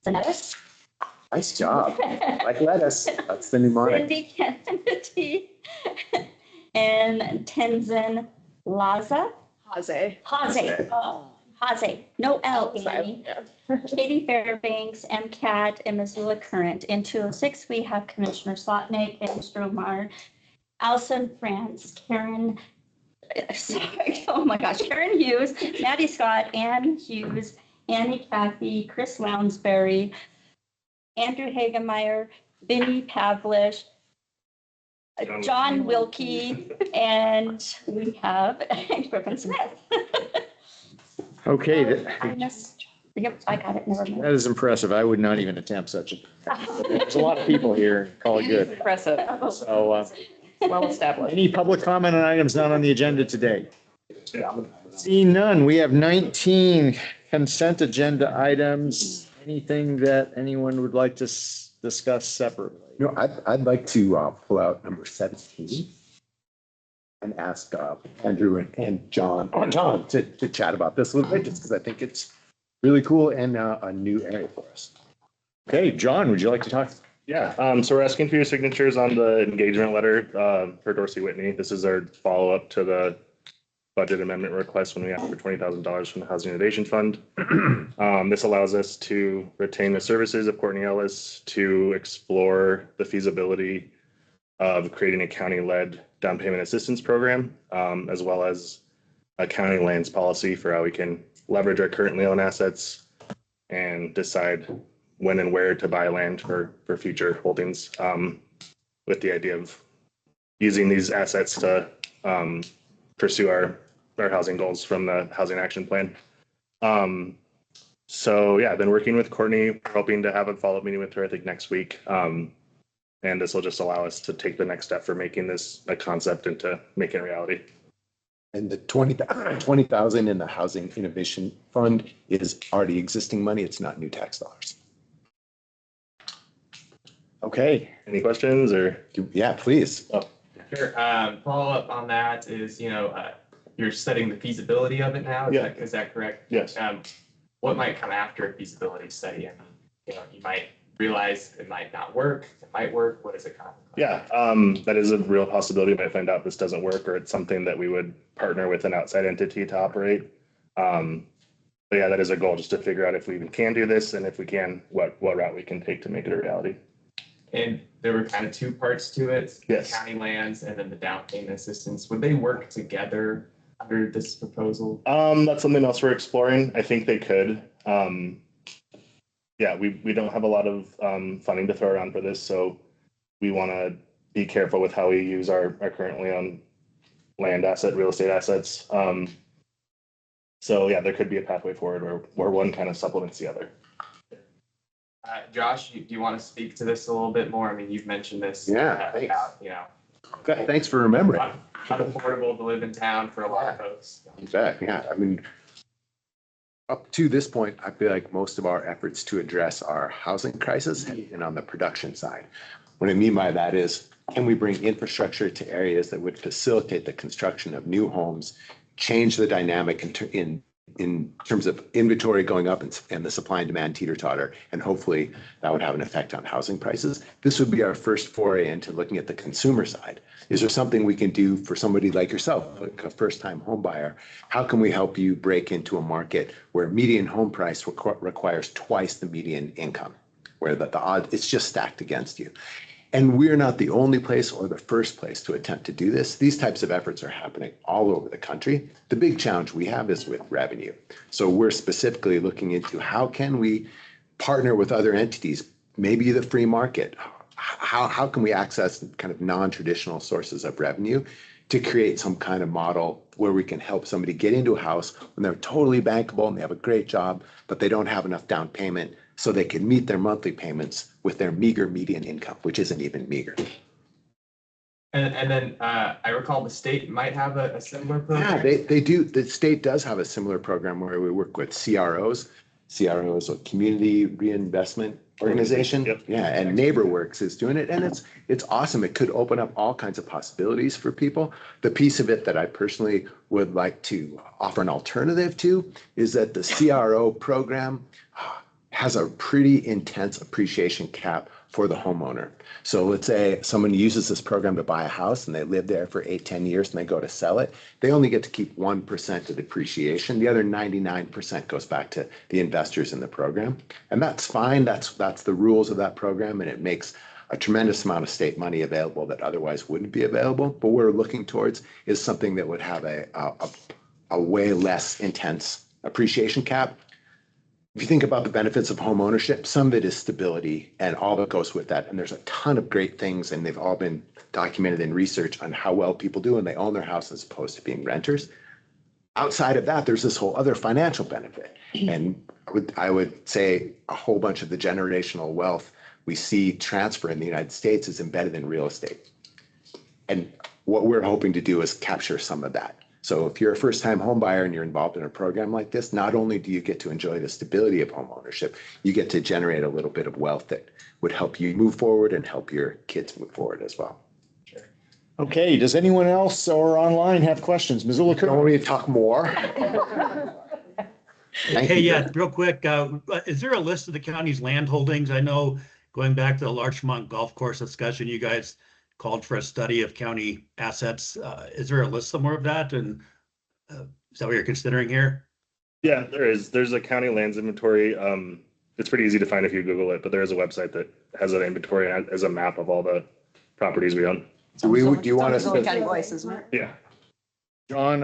Zanetis. Nice job. Like lettuce. That's the mnemonic. Cindy Kennedy. And Tenzin Laza. Haze. Haze. Oh. Haze. No L, Annie. Yeah. Katie Fairbanks, MCAT, and Missoula Current. In 206, we have Commissioner Slotnick and Stromar, Allison France, Karen, sorry, oh my gosh, Karen Hughes, Maddie Scott, Ann Hughes, Annie Cathy, Chris Lounsbury, Andrew Hagemeyer, Vinnie Pavlish, John Wilkie, and we have Griffin Smith. Okay, I missed, yep, I got it, never mind. that is impressive. I would not even attempt such a, there's a lot of people here. Call it good. Impressive. So, Well established. any public comment on items not on the agenda today? Seeing none, we have 19 consent agenda items. Anything that anyone would like to discuss separately? No, I'd like to pull out number 17 and ask Andrew and John to chat about this a little bit, just because I think it's really cool and a new area for us. Okay, John, would you like to talk? Yeah, so we're asking for your signatures on the engagement letter for Dorsey Whitney. This is our follow-up to the budget amendment request when we asked for $20,000 from the Housing Innovation Fund. This allows us to retain the services of Courtney Ellis to explore the feasibility of creating a county-led down payment assistance program, as well as a county lands policy for how we can leverage our currently owned assets and decide when and where to buy land for future holdings, with the idea of using these assets to pursue our housing goals from the Housing Action Plan. So yeah, I've been working with Courtney, hoping to have a follow-up meeting with her, I think next week. And this will just allow us to take the next step for making this a concept into making a reality. And the 20,000 in the Housing Innovation Fund is already existing money. It's not new tax dollars. Okay, Any questions or? Yeah, please. Sure. Follow up on that is, you're studying the feasibility of it now. Is that correct? Yes. What might come after a feasibility study? I mean, you might realize it might not work. It might work. What is it kind of? Yeah, that is a real possibility. We might find out this doesn't work, or it's something that we would partner with an outside entity to operate. But yeah, that is a goal, just to figure out if we even can do this, and if we can, what route we can take to make it a reality. And there were kind of two parts to it. Yes. County lands and then the down payment assistance. Would they work together under this proposal? That's something else we're exploring. I think they could. Yeah, we don't have a lot of funding to throw around for this, so we want to be careful with how we use our currently owned land asset, real estate assets. So yeah, there could be a pathway forward where one kind of supplements the other. Josh, do you want to speak to this a little bit more? I mean, you've mentioned this. Yeah, thanks. About, Okay, thanks for remembering. not affordable to live in town for a lot of folks. Exactly. Yeah, I mean, up to this point, I feel like most of our efforts to address our housing crisis have been on the production side. What I mean by that is, can we bring infrastructure to areas that would facilitate the construction of new homes, change the dynamic in terms of inventory going up and the supply and demand teeter-totter, and hopefully that would have an effect on housing prices. This would be our first foray into looking at the consumer side. Is there something we can do for somebody like yourself, like a first-time home buyer? How can we help you break into a market where median home price requires twice the median income, where the odds, it's just stacked against you? And we're not the only place or the first place to attempt to do this. These types of efforts are happening all over the country. The big challenge we have is with revenue. So we're specifically looking into how can we partner with other entities, maybe the free market. How can we access kind of non-traditional sources of revenue to create some kind of model where we can help somebody get into a house when they're totally bankable and they have a great job, but they don't have enough down payment so they can meet their monthly payments with their meager median income, which isn't even meager. And then I recall the state might have a similar program. Yeah, they do. The state does have a similar program where we work with CROs. CROs, a community reinvestment organization. Yep. Yeah, and NeighborWorks is doing it, and it's awesome. It could open up all kinds of possibilities for people. The piece of it that I personally would like to offer an alternative to is that the CRO program has a pretty intense appreciation cap for the homeowner. So let's say someone uses this program to buy a house and they live there for 8-10 years and they go to sell it. They only get to keep 1% of depreciation. The other 99% goes back to the investors in the program. And that's fine. That's the rules of that program. And it makes a tremendous amount of state money available that otherwise wouldn't be available. But what we're looking towards is something that would have a way less intense appreciation cap. If you think about the benefits of home ownership, some of it is stability and all that goes with that. And there's a ton of great things, and they've all been documented in research on how well people do when they own their house as opposed to being renters. Outside of that, there's this whole other financial benefit. And I would say a whole bunch of the generational wealth we see transfer in the United States is embedded in real estate. And what we're hoping to do is capture some of that. So if you're a first-time home buyer and you're involved in a program like this, not only do you get to enjoy the stability of home ownership, you get to generate a little bit of wealth that would help you move forward and help your kids move forward as well. Okay, does anyone else or online have questions? Missoula Don't Current? want me to talk more? Thank Hey, you. yeah, real quick, is there a list of the county's land holdings? I know going back to the Larchmont Golf Course discussion, you guys called for a study of county assets. Is there a list somewhere of that? And is that what you're considering here? Yeah, there is. There's a county lands inventory. It's pretty easy to find if you Google it, but there is a website that has an inventory and as a map of all the properties we own. Do you want us Missoula to? County Voice, isn't it? Yeah. John,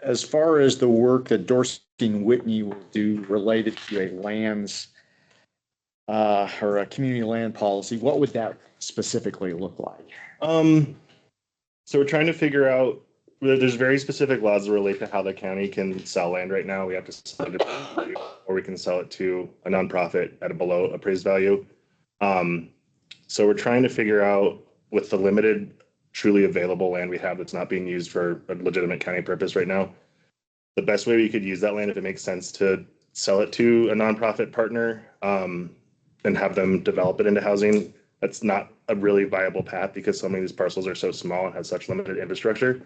as far as the work that Dorsey and Whitney will do related to a lands or a community land policy, what would that specifically look like? So we're trying to figure out, there's very specific laws that relate to how the county can sell land right now. We have to sell it to, or we can sell it to a nonprofit at a below appraised value. So we're trying to figure out, with the limited truly available land we have that's not being used for a legitimate county purpose right now, the best way we could use that land, if it makes sense, to sell it to a nonprofit partner and have them develop it into housing. That's not a really viable path because so many of these parcels are so small and have such limited infrastructure.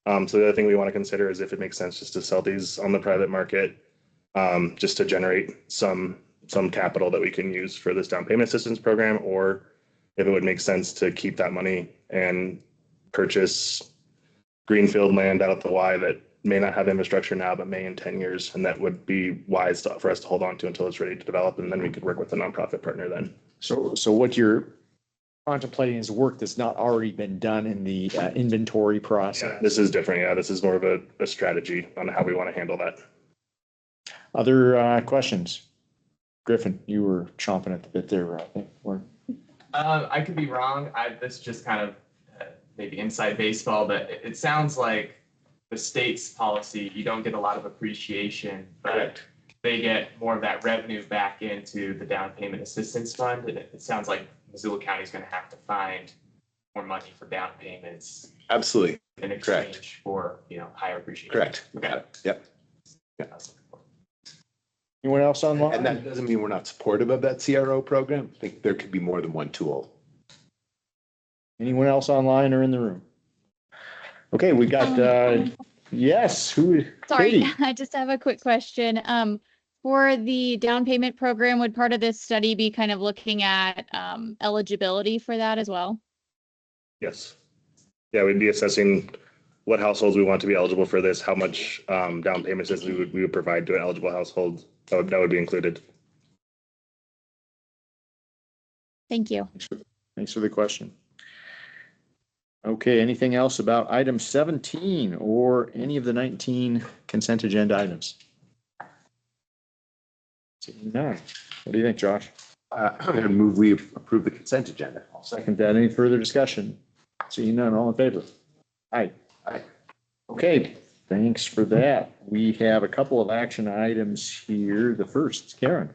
So the other thing we want to consider is if it makes sense just to sell these on the private market, just to generate some capital that we can use for this down payment assistance program, or if it would make sense to keep that money and purchase greenfield land out at the Y that may not have infrastructure now, but may in 10 years. And that would be wise for us to hold on to until it's ready to develop. And then we could work with a nonprofit partner then. So what you're contemplating is work that's not already been done in the inventory process. This is different. Yeah, this is more of a strategy on how we want to handle that. Other questions? Griffin, you were chomping at the bit there, I think. I could be wrong. This is just kind of maybe inside baseball, but it sounds like the state's policy, you don't get a lot of appreciation, but they get more of that revenue back into the down payment assistance fund. And it sounds like Missoula County is going to have to find more money for down payments Absolutely. in exchange for, higher appreciation. Correct. Okay. Yep. Anyone else online? And that doesn't mean we're not supportive of that CRO program. I think there could be more than one tool. Anyone else online or in the room? Okay, we got, yes, Sorry, Katie. I just have a quick question. For the down payment program, would part of this study be kind of looking at eligibility for that as well? Yes. Yeah, we'd be assessing what households we want to be eligible for this, how much down payment assistance we would provide to an eligible household. That would be included. Thank you. Thanks for the question. Okay, anything else about item 17 or any of the 19 consent agenda items? Seeing none. What do you think, Josh? I'm going to move we approve the consent agenda. I'll second that. Any further discussion? Seeing none, all in favor? Aye. Aye. Okay, thanks for that. We have a couple of action items here. The first, Karen.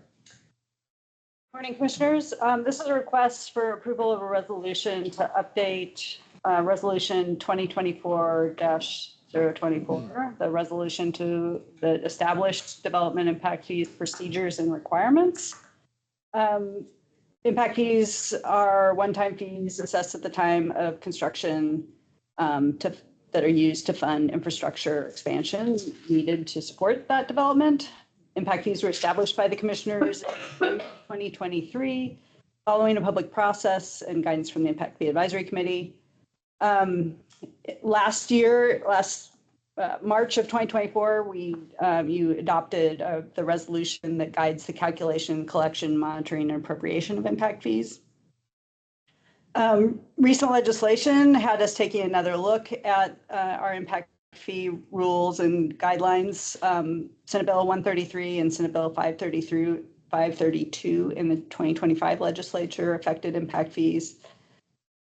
Morning, Commissioners. This is a request for approval of a resolution to update Resolution 2024-024, the resolution to the established development impact fees, procedures, and requirements. Impact fees are one-time fees assessed at the time of construction that are used to fund infrastructure expansion needed to support that development. Impact fees were established by the commissioners in 2023, following a public process and guidance from the Impact Fee Advisory Committee. Last March of 2024, you adopted the resolution that guides the calculation, collection, monitoring, and appropriation of impact fees. Recent legislation had us taking another look at our impact fee rules and guidelines. Senate Bill 133 and Senate Bill 532 in the 2025 legislature affected impact fees.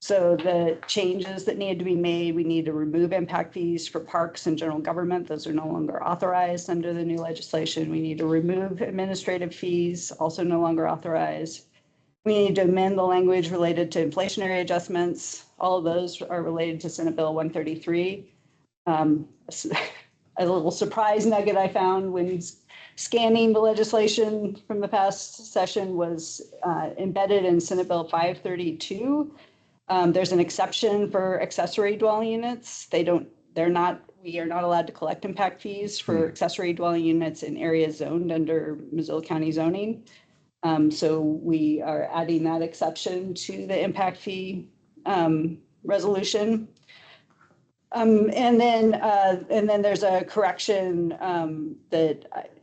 So the changes that needed to be made, we need to remove impact fees for parks and general government. Those are no longer authorized under the new legislation. We need to remove administrative fees, also no longer authorized. We need to amend the language related to inflationary adjustments. All of those are related to Senate Bill 133. A little surprise nugget I found when scanning the legislation from the past session was embedded in Senate Bill 532. There's an exception for accessory dwelling units. We are not allowed to collect impact fees for accessory dwelling units in areas zoned under Missoula County zoning. So we are adding that exception to the impact fee resolution. And then there's a correction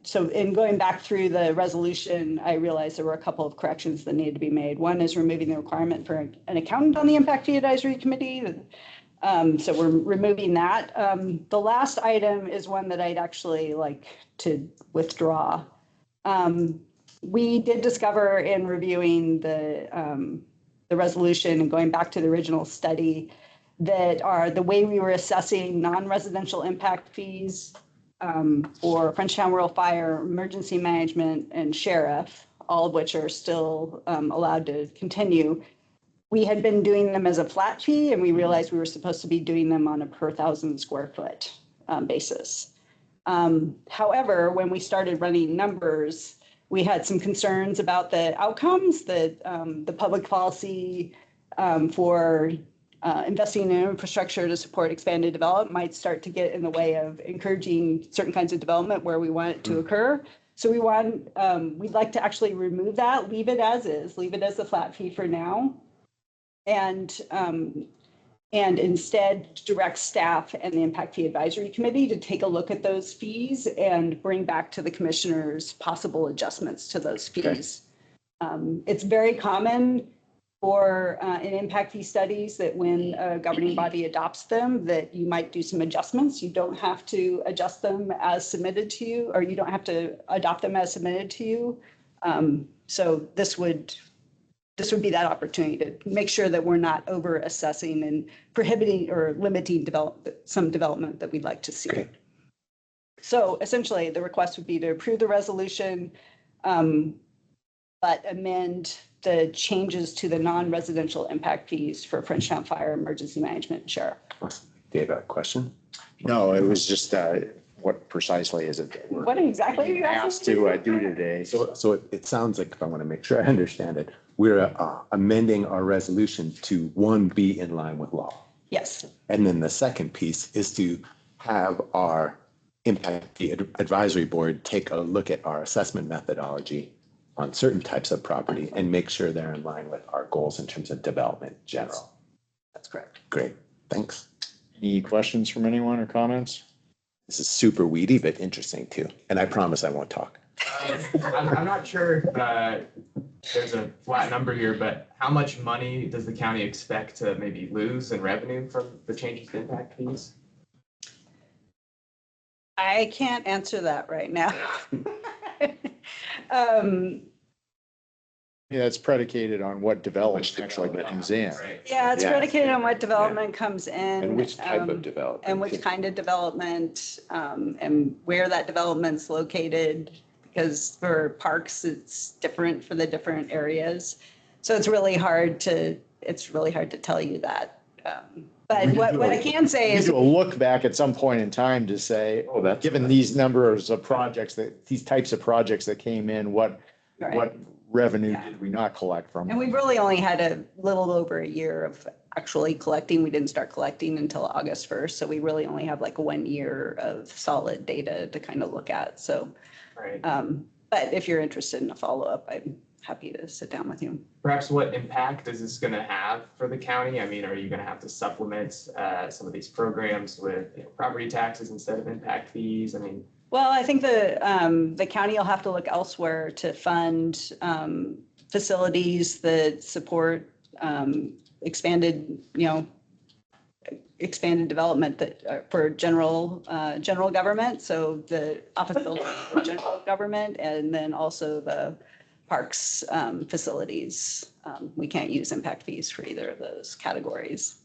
so in going back through the resolution, I realized there were a couple of corrections that needed to be made. One is removing the requirement for an accountant on the Impact Fee Advisory Committee. So we're removing that. The last item is one that I'd actually like to withdraw. We did discover in reviewing the resolution and going back to the original study that the way we were assessing non-residential impact fees for Frenchtown Rural Fire, Emergency Management, and Sheriff, all of which are still allowed to continue. We had been doing them as a flat fee, and we realized we were supposed to be doing them on a per 1,000 square foot basis. However, when we started running numbers, we had some concerns about the outcomes that the public policy for investing in infrastructure to support expanded development might start to get in the way of encouraging certain kinds of development where we want it to occur. So we'd like to actually remove that, leave it as is, leave it as a flat fee for now. And instead direct staff and the Impact Fee Advisory Committee to take a look at those fees and bring back to the commissioners possible adjustments to those fees. Okay. It's very common for in impact fee studies that when a governing body adopts them, that you might do some adjustments. You don't have to adjust them as submitted to you, or you don't have to adopt them as submitted to you. So this would be that opportunity to make sure that we're not over assessing and prohibiting or limiting some development that we'd like to see. Okay. So essentially the request would be to approve the resolution, but amend the changes to the non-residential impact fees for Frenchtown Fire, Emergency Management, and Sheriff. Dave, a question? No, it was just what precisely is it that we're What exactly are you asked asking? to do today? So it sounds like, if I want to make sure I understand it, we're amending our resolution to, one, be in line with law. Yes. And then the second piece is to have our Impact Fee Advisory Board take a look at our assessment methodology on certain types of property and make sure they're in line with our goals in terms of development in general. That's correct. Great, thanks. Any questions from anyone or comments? This is super weedy, but interesting too. And I promise I won't talk. I'm not sure there's a flat number here, but how much money does the county expect to maybe lose in revenue from the changes to impact fees? I can't answer that right now. Yeah, it's predicated on what development actually comes in. Yeah, it's Yeah. predicated on what development comes in. And which type of development? And which kind of development, and where that development's located. Because for parks, it's different for the different areas. So it's really hard to tell you that. But what I can say You is, do a look back at some point in time to say, Oh, that's given these numbers of projects, these types of projects that came in, what revenue did we not collect from? And we've really only had a little over a year of actually collecting. We didn't start collecting until August 1st. So we really only have like 1 year of solid data to kind of look at. So, Right. but if you're interested in a follow-up, I'm happy to sit down with you. Perhaps what impact is this going to have for the county? I mean, are you going to have to supplement some of these programs with property taxes instead of impact fees? I mean, Well, I think the county will have to look elsewhere to fund facilities that support expanded, expanded development that for general government. So the Office Building for General Government, and then also the parks facilities. We can't use impact fees for either of those categories.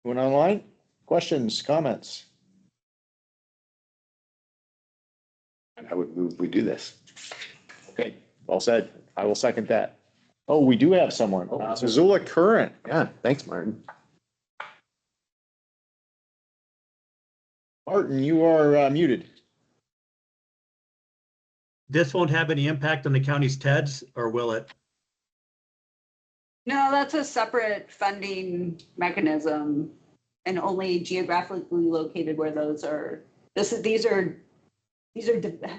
Went online? Questions, comments? I would move, we do this. Okay, well said. I will second that. Oh, we do have someone. Missoula Current. Yeah, thanks, Martin. Martin, you are muted. This won't have any impact on the county's TEDs, or will it? No, that's a separate funding mechanism and only geographically located where those are. These are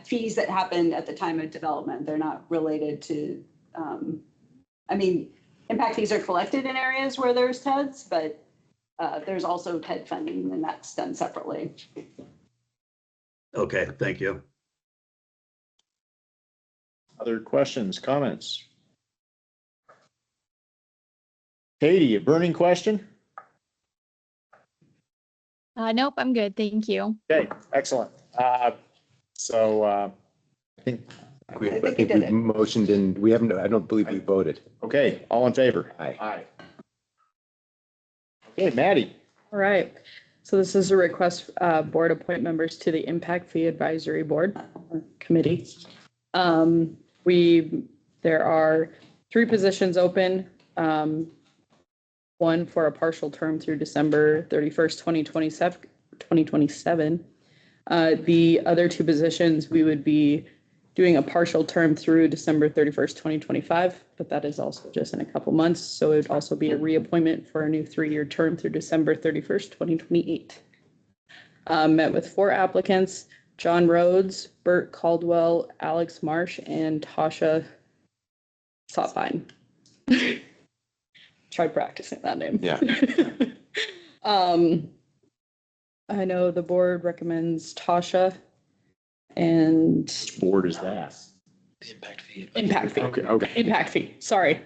fees that happen at the time of development. They're not related to, I mean, impact fees are collected in areas where there's TEDs, but there's also TED funding and that's done separately. Okay, thank you. Other questions, comments? Katie, a burning question? Nope, I'm good. Thank you. Okay, excellent. So I think, I think think you did we it. motioned and we haven't, I don't believe we voted. okay, all in favor? Aye. Aye. Okay, Maddie. All right, so this is a request, board appoint members to the Impact Fee Advisory Board or Committee. There are 3 positions open. One for a partial term through December 31st, 2027. The other 2 positions, we would be doing a partial term through December 31st, 2025, but that is also just in a couple months. So it would also be a reappointment for a new 3-year term through December 31st, 2028. Met with 4 applicants, John Rhodes, Bert Caldwell, Alex Marsh, and Tasha Sotfine. Try practicing that name. Yeah. I know the board recommends Tasha and Which board is that? Impact Fee. Okay. Impact Fee, sorry.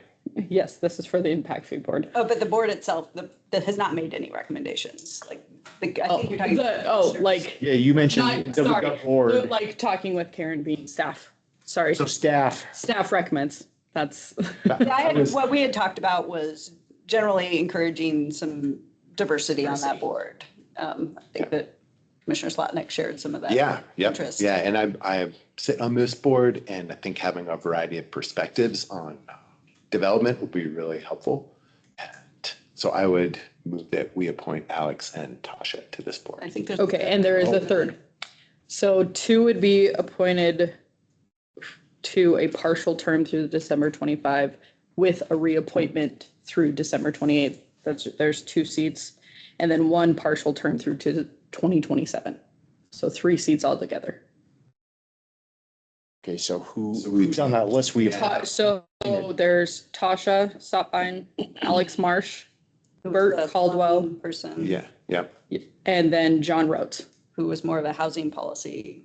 Yes, this is for the Impact Fee Board. Oh, but the board itself, that has not made any recommendations. Like, I think you're talking. Like, Yeah, you mentioned not, the sorry, board. like talking with Karen Bean, staff. Sorry, So staff, staff recommends. That's, What we had talked about was generally encouraging some diversity on that board. I think that Commissioner Slotnick shared some of that. Yeah, yep, interest. yeah, and I sit on this board, and I think having a variety of perspectives on development would be really helpful. And so I would move that we appoint Alex and Tasha to this I board. think there's. okay, and there is a third. So 2 would be appointed to a partial term through December 25 with a reappointment through December 28. There's 2 seats, and then 1 partial term through to 2027. So 3 seats altogether. okay, so who's on that list? We have, So there's Tasha Sotfine, Alex Marsh, Who was Bert the Caldwell. funding person. Yeah, yep. and then John Rhodes. Who was more of a housing policy.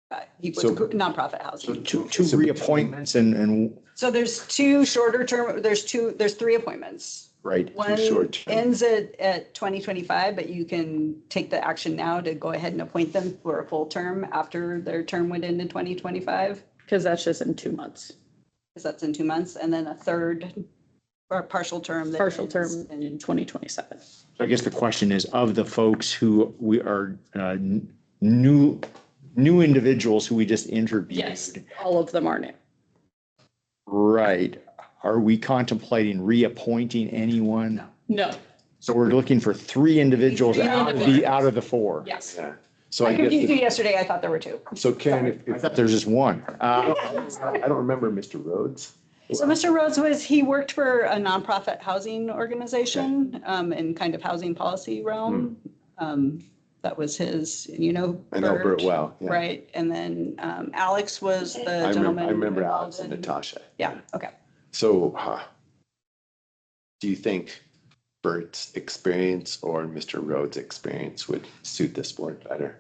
Guy. He was So- nonprofit housing. two reappointments and, So there's 2 shorter term, there's 3 appointments. right, One short term. ends at 2025, but you can take the action now to go ahead and appoint them for a full term after their term went into 2025, Because that's just in 2 months. because that's in 2 months, and then a third or partial term. that Partial term ends in 2027. so I guess the question is, of the folks who we are new individuals who we just interviewed. Yes, all of them are new. Right, are we contemplating reappointing anyone? No, So we're looking for 3 individuals Three out of the 4. yes. Yeah. So I I confused you guess, yesterday. I thought there were two. so Karen, I thought there's just one. I don't remember Mr. Rhodes. So Mr. Rhodes he worked for a nonprofit housing organization in kind of housing policy realm. That was his, I know Bert well. Yeah. Right, and then Alex was the I gentleman. remember involved Alex and in- Natasha. Yeah, okay. So, do you think Bert's experience or Mr. Rhodes' experience would suit this board better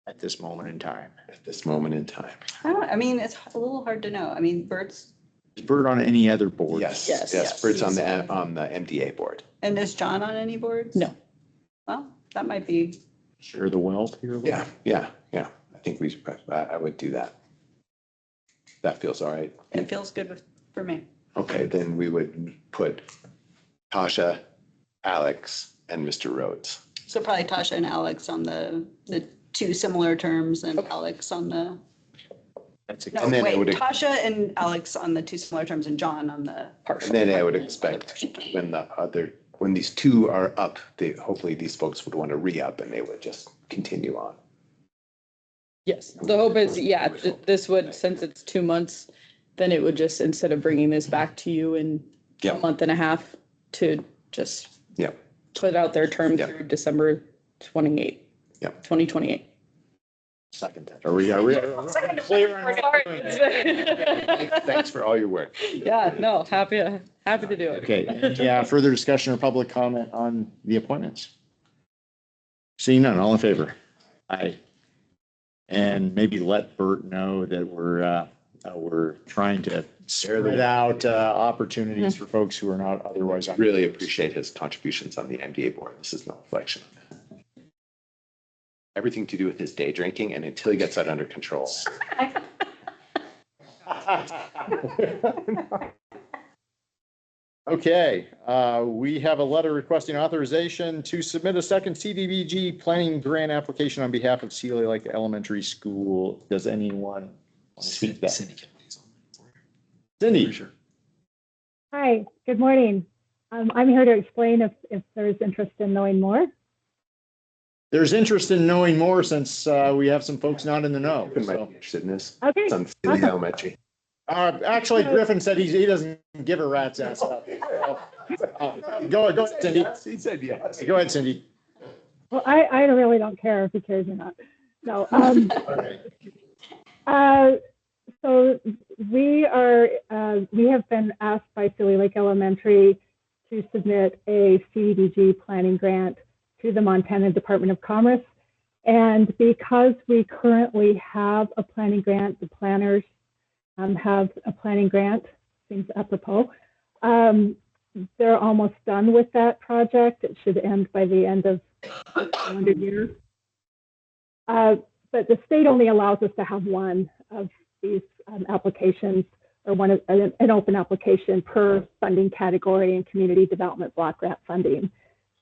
At this moment in time. at this moment in time? I mean, it's a little hard to know. I mean, Bert's, Is Bert on any other board? Yes, Yes. yes, Bert's on He's the MDA board. and is John on any boards? No. Well, that might be, Share the wealth here. a little? Yeah. I think I would do that. That feels all right. it feels good for me. Okay, then we would put Tasha, Alex, and Mr. Rhodes. So probably Tasha and Alex on the two similar terms and Alex on the, That's no, And then it wait, would- Tasha and Alex on the two similar terms and John on the partial. And then I would expect when these two are up, hopefully these folks would want to re-up and they would just continue on. Yes, the hope is, yeah, this would, since it's 2 months, then it would just, instead of bringing this back to you in a Yeah. month and a half, to just Yeah. put out their term Yeah. through December 28th. Yeah. 2028. Second. Are we clear? Thanks for all your work. Yeah, no, happy to do it. Okay, yeah, further discussion or public comment on the appointments? Seeing none, all in favor? Aye. And maybe let Bert know that we're trying to spread out opportunities for folks who are not otherwise on. Really appreciate his contributions on the MDA board. This is no reflection on that. Everything to do with his day drinking, and until he gets that under control. Okay, we have a letter requesting authorization to submit a second CDBG planning grant application on behalf of Celia Lake Elementary School. Does anyone want to speak to that? Cindy? Hi, good morning. I'm here to explain if there's interest in knowing more. There's interest in knowing more since we have some folks not in the know. Who might So, be interested in this? Okay, It's on Celia awesome. Elementary. actually, Griffin said he doesn't give a rat's ass about it. Go ahead, Cindy. He said yes. Go ahead, Cindy. Well, I really don't care if he cares or not. No. Okay. So we have been asked by Silly Lake Elementary to submit a CDBG planning grant to the Montana Department of Commerce. And because we currently have a planning grant, the planners have a planning grant, seems apropos. They're almost done with that project. It should end by the end of the calendar year. But the state only allows us to have one of these applications, or an open application per funding category in community development block grant funding.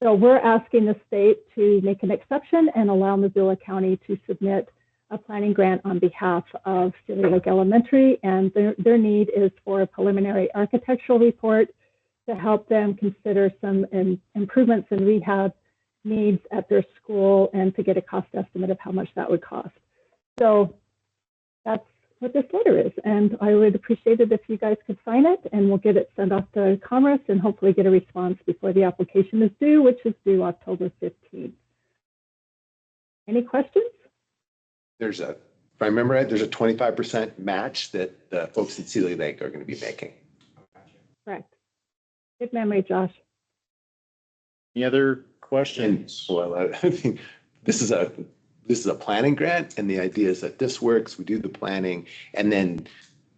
So we're asking the state to make an exception and allow Missoula County to submit a planning grant on behalf of Silly Lake Elementary, and their need is for a preliminary architectural report to help them consider some improvements and rehab needs at their school and to get a cost estimate of how much that would cost. So that's what this letter is, and I would appreciate it if you guys could sign it, and we'll get it sent off to Commerce and hopefully get a response before the application is due, which is due October 15th. Any questions? If I remember right, there's a 25% match that the folks at Celia Lake are going to be making. Correct. Good memory, Josh. Any other And questions? well, I mean, this is a planning grant, and the idea is that this works, we do the planning, and then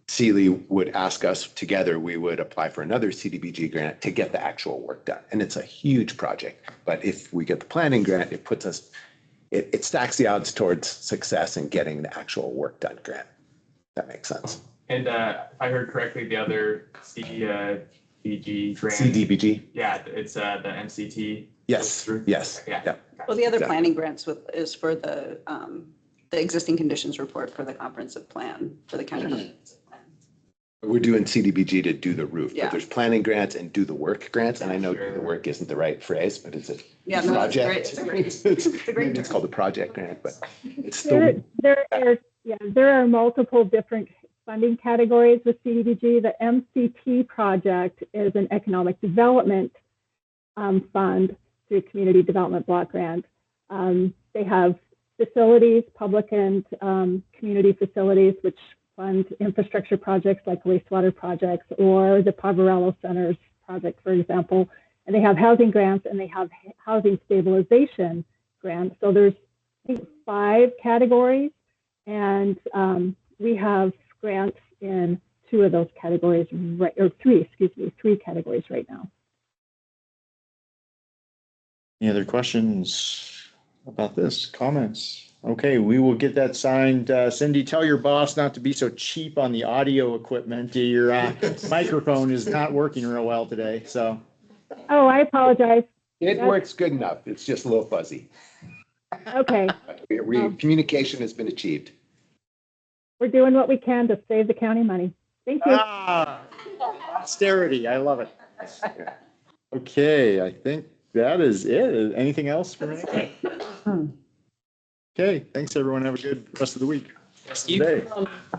Celia would ask us together, we would apply for another CDBG grant to get the actual work done. And it's a huge project, but if we get the planning grant, it puts us, it stacks the odds towards success in getting the actual work done grant. That makes sense. And if I heard correctly, the other CDBG grant. CDBG? Yeah, it's the MCT. Yes, yes, Yeah. yeah. Well, the other Exactly. planning grants is for the existing conditions report for the comprehensive plan for the county. We're doing CDBG to do the roof, Yeah. but there's planning grants and do the work grants. And I know do the work isn't the right phrase, but it's a Yeah, no, that's project. great. It's a great- It's a great it's called a project grant, but it's There, still. there are multiple different funding categories with CDBG. The MCT project is an economic development fund through Community Development Block Grant. They have facilities, public and community facilities, which fund infrastructure projects like wastewater projects or the Poverello Center's project, for example. And they have housing grants and they have housing stabilization grants. So there's, I think, 5 categories, and we have grants in 2 of those categories, or 3 categories right now. Any other questions about this? Comments? Okay, we will get that signed. Cindy, tell your boss not to be so cheap on the audio equipment. Your microphone is not working real well today, so. Oh, I apologize. It works good enough. It's just a little fuzzy. Okay, Communication has been achieved. we're doing what we can to save the county money. Thank you. Austerity, I love it. Okay, I think that is it. Anything else for me? Okay, thanks everyone. Have a good rest of the week. Rest of the day.